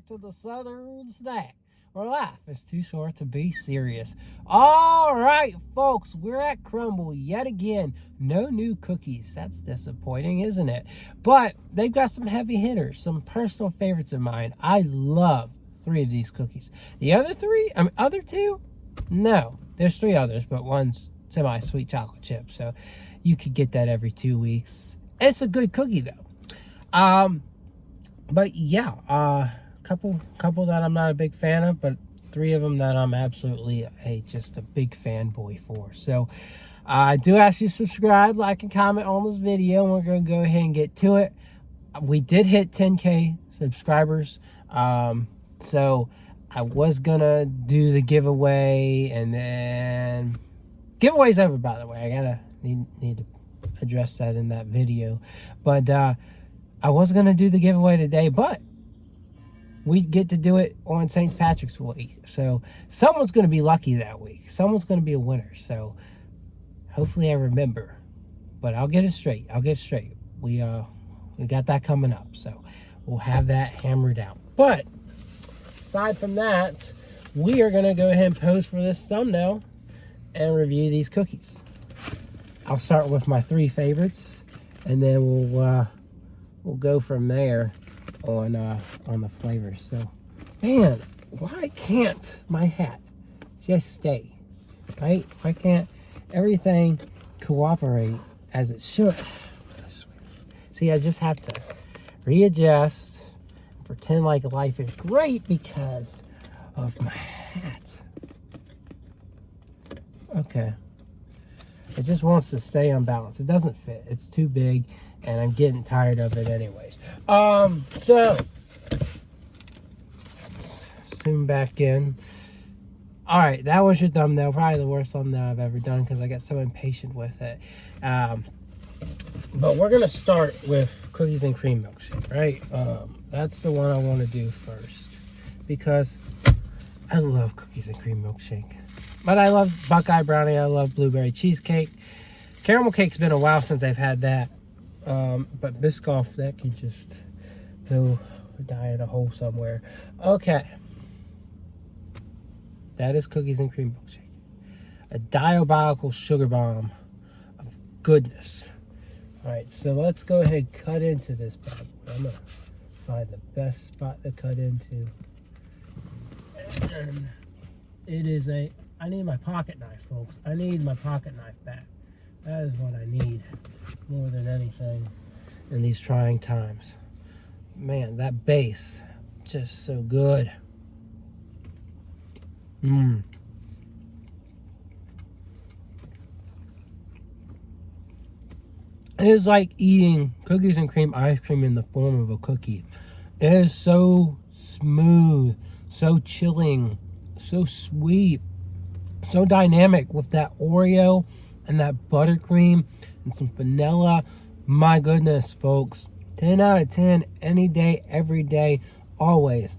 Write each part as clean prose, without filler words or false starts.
back to the Southern Snack, where life is too short to be serious. All right, folks, we're at Crumbl yet again. No new cookies. That's disappointing, isn't it? But they've got some heavy hitters, some personal favorites of mine. I love 3 of these cookies. The other 2? No, there's 3 others, but one's semi-sweet chocolate chip, so you could get that every 2 weeks. It's a good cookie, though. But yeah, couple that I'm not a big fan of, but 3 of them that I'm absolutely just a big fanboy for. So I do ask you to subscribe, like, and comment on this video, and we're going to go ahead and get to it. We did hit 10K subscribers, so I was going to do the giveaway, and then giveaway's over, by the way. I gotta need to address that in that video, but I was going to do the giveaway today, but we get to do it on St. Patrick's week. So someone's going to be lucky that week. Someone's going to be a winner. So hopefully I remember. But I'll get it straight. We got that coming up. So we'll have that hammered out. But aside from that, we are going to go ahead and pose for this thumbnail and review these cookies. I'll start with my 3 favorites, and then we'll go from there on the flavors. So, man, why can't my hat just stay, right? Why can't everything cooperate as it should? See, I just have to readjust, pretend like life is great because of my hat. Okay. It just wants to stay unbalanced. It doesn't fit. It's too big, and I'm getting tired of it anyways. So zoom back in. All right, that was your thumbnail. Probably the worst thumbnail I've ever done because I got so impatient with it. But we're gonna start with cookies and cream milkshake, right? That's the one I want to do first because I love cookies and cream milkshake. But I love Buckeye brownie. I love blueberry cheesecake. Caramel cake's been a while since I've had that. But Biscoff, that can just go die in a hole somewhere. Okay. That is cookies and cream milkshake. A diabolical sugar bomb of goodness. Alright, so let's go ahead and cut into this bad boy. I'm going to find the best spot to cut into. And it is I need my pocket knife, folks. I need my pocket knife back. That is what I need more than anything in these trying times. Man, that base, just so good. It is like eating cookies and cream ice cream in the form of a cookie. It is so smooth, so chilling, so sweet, so dynamic with that OREO and that buttercream and some vanilla. My goodness, folks. 10 out of 10 any day, every day, always.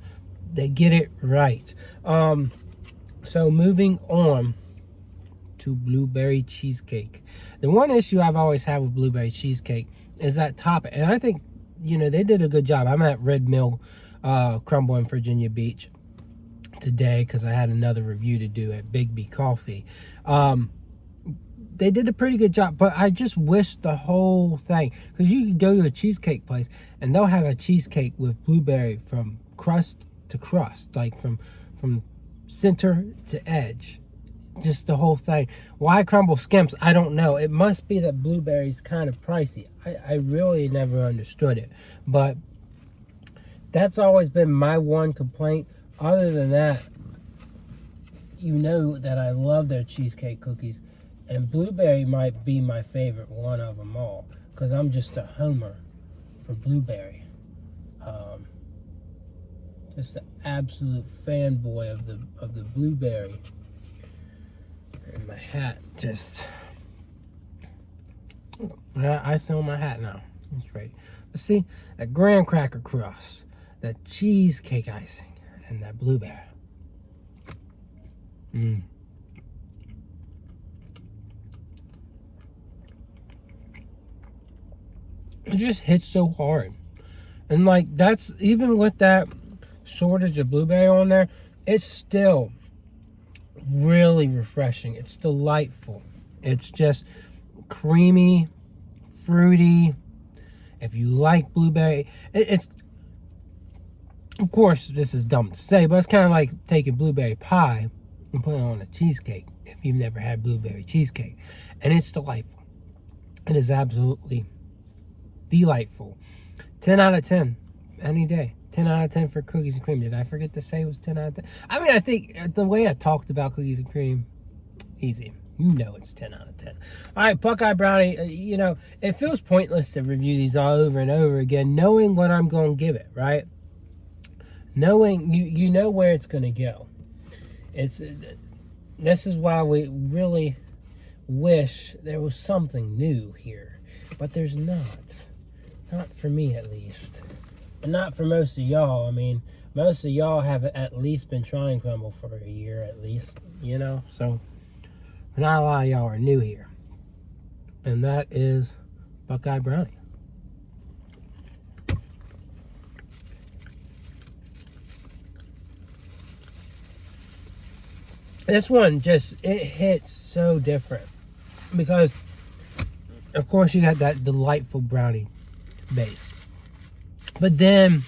They get it right. So moving on to blueberry cheesecake. The one issue I've always had with blueberry cheesecake is that topping. And I think, they did a good job. I'm at Red Mill Crumbl in Virginia Beach today because I had another review to do at Big B Coffee. They did a pretty good job, but I just wish the whole thing, because you could go to a cheesecake place and they'll have a cheesecake with blueberry from crust to crust, like from center to edge, just the whole thing. Why Crumbl skimps, I don't know. It must be that blueberry's kind of pricey. I really never understood it, but that's always been my one complaint. Other than that, that I love their cheesecake cookies, and blueberry might be my favorite one of them all, because I'm just a homer for blueberry. Just an absolute fanboy of the blueberry. And my hat just, I sell my hat now. That's right. But see, that graham cracker crust, that cheesecake icing, and that blueberry. It just hits so hard. And like, that's even with that shortage of blueberry on there, it's still really refreshing. It's delightful. It's just creamy, fruity. If you like blueberry, it's, of course, this is dumb to say, but it's kind of like taking blueberry pie and putting it on a cheesecake if you've never had blueberry cheesecake. And it's delightful. It is absolutely delightful. 10 out of 10 any day. 10 out of 10 for cookies and cream. Did I forget to say it was 10 out of 10? I mean, I think the way I talked about cookies and cream, easy. You know it's 10 out of 10. All right, Buckeye Brownie, you know, it feels pointless to review these all over and over again, knowing what I'm going to give it, right? Knowing, you know where it's going to go. This is why we really wish there was something new here. But there's not. Not for me, at least. And not for most of y'all. I mean, most of y'all have at least been trying Crumbl for a year, at least, you know? So, not a lot of y'all are new here. And that is Buckeye Brownie. This one just, it hits so different. Because, of course, you got that delightful brownie base. But then,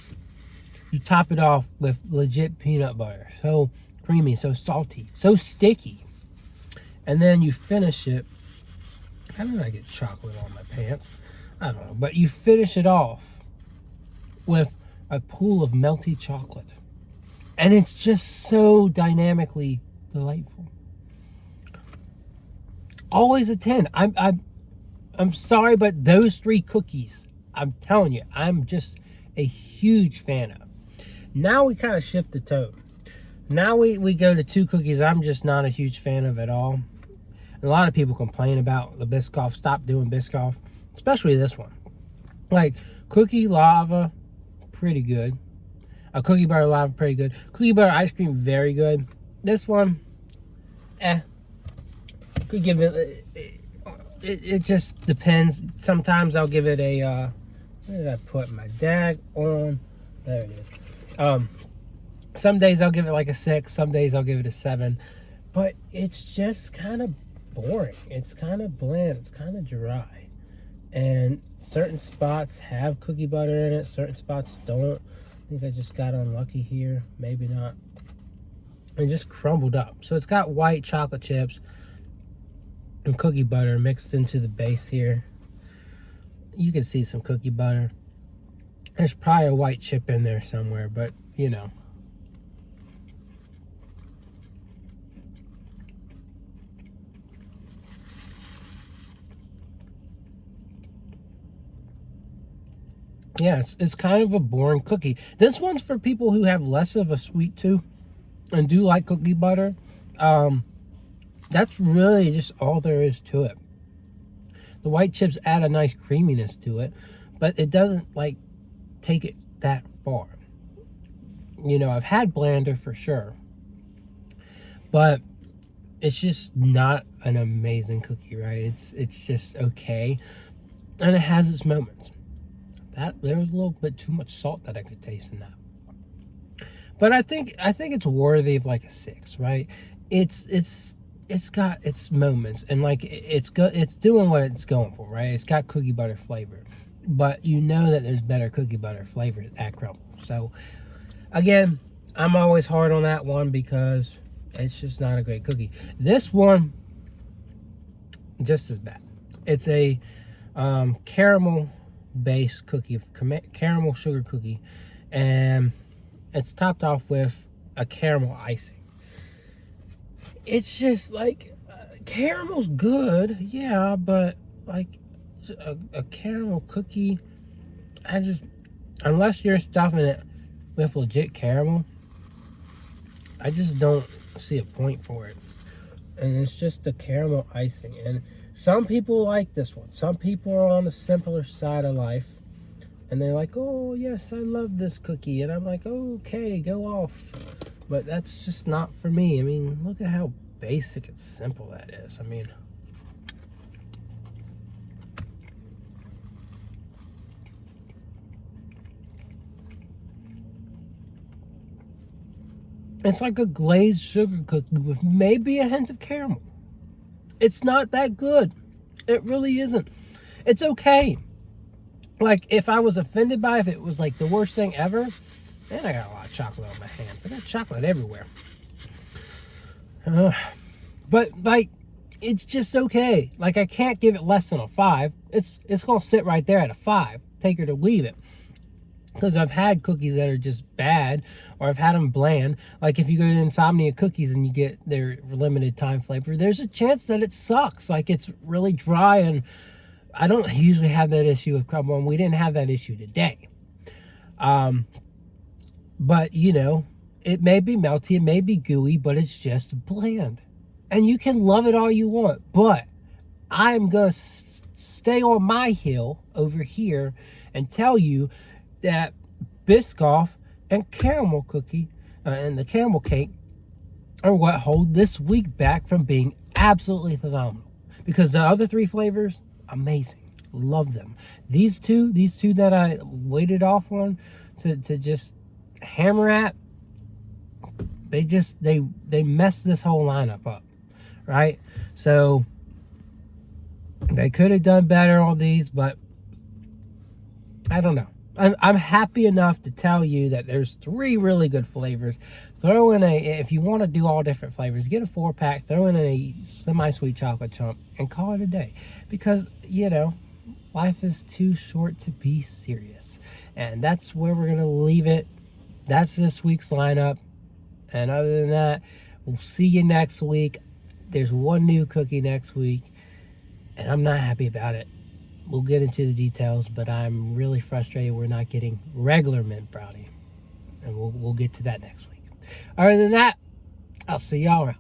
you top it off with legit peanut butter. So creamy, so salty, so sticky. And then you finish it. How did I get chocolate on my pants? I don't know. But you finish it off with a pool of melty chocolate. And it's just so dynamically delightful. Always a 10. I'm sorry, but those 3 cookies, I'm telling you, I'm just a huge fan of. Now we kind of shift the tone. Now we go to 2 cookies I'm just not a huge fan of at all. And a lot of people complain about the Biscoff. Stop doing Biscoff, especially this one. Like cookie lava, pretty good. A cookie butter lava, pretty good. Cookie butter ice cream, very good. This one, could give it. It just depends. Sometimes I'll give it a. Where did I put my dag on? There it is. Some days I'll give it like a 6. Some days I'll give it a 7. But it's just kind of boring. It's kind of bland. It's kind of dry. And certain spots have cookie butter in it. Certain spots don't. I think I just got unlucky here. Maybe not. And just crumbled up. So it's got white chocolate chips and cookie butter mixed into the base here. You can see some cookie butter. There's probably a white chip in there somewhere, but you know. Yeah, it's kind of a boring cookie. This one's for people who have less of a sweet tooth and do like cookie butter. That's really just all there is to it. The white chips add a nice creaminess to it, but it doesn't like take it that far. You know, I've had blander for sure, but it's just not an amazing cookie, right? It's just okay, and it has its moments. There was a little bit too much salt that I could taste in that, but I think it's worthy of like a 6, right? It's got its moments, and like it's doing what it's going for, right? It's got cookie butter flavor, but you know that there's better cookie butter flavors at Crumbl. So again, I'm always hard on that one because it's just not a great cookie. This one, just as bad. It's a caramel based cookie, caramel sugar cookie, and it's topped off with a caramel icing. It's just like caramel's good, yeah, but like a caramel cookie, unless you're stuffing it with legit caramel, I just don't see a point for it. And it's just the caramel icing. And some people like this one. Some people are on the simpler side of life, and they're like, oh yes, I love this cookie. And I'm like, okay, go off. But that's just not for me. I mean, look at how basic and simple that is. I mean, It's like a glazed sugar cookie with maybe a hint of caramel. It's not that good. It really isn't. It's okay. Like, if I was offended by it, if it was like the worst thing ever, man, I got a lot of chocolate on my hands. I got chocolate everywhere. But like, it's just okay. Like, I can't give it less than a 5. It's gonna sit right there at a 5. Take it or leave it. Because I've had cookies that are just bad, or I've had them bland. Like, if you go to Insomnia Cookies and you get their limited time flavor, there's a chance that it sucks. Like, it's really dry, and I don't usually have that issue with Crumbl, and we didn't have that issue today. But, you know, it may be melty, it may be gooey, but it's just bland. And you can love it all you want, but I'm going to stay on my hill over here and tell you that Biscoff and caramel cookie and the caramel cake are what hold this week back from being absolutely phenomenal. Because the other 3 flavors, amazing. Love them. These two that I waited off on to just hammer at, they messed this whole lineup up, right? So they could have done better on these, but I don't know. I'm happy enough to tell you that there's 3 really good flavors. Throw in if you want to do all different flavors, get a 4-pack, throw in a semi-sweet chocolate chunk, and call it a day. Because, you know, life is too short to be serious. And that's where we're going to leave it. That's this week's lineup. And other than that, we'll see you next week. There's 1 new cookie next week, and I'm not happy about it. We'll get into the details, but I'm really frustrated we're not getting regular mint brownie. And we'll get to that next week. Other than that, I'll see y'all around.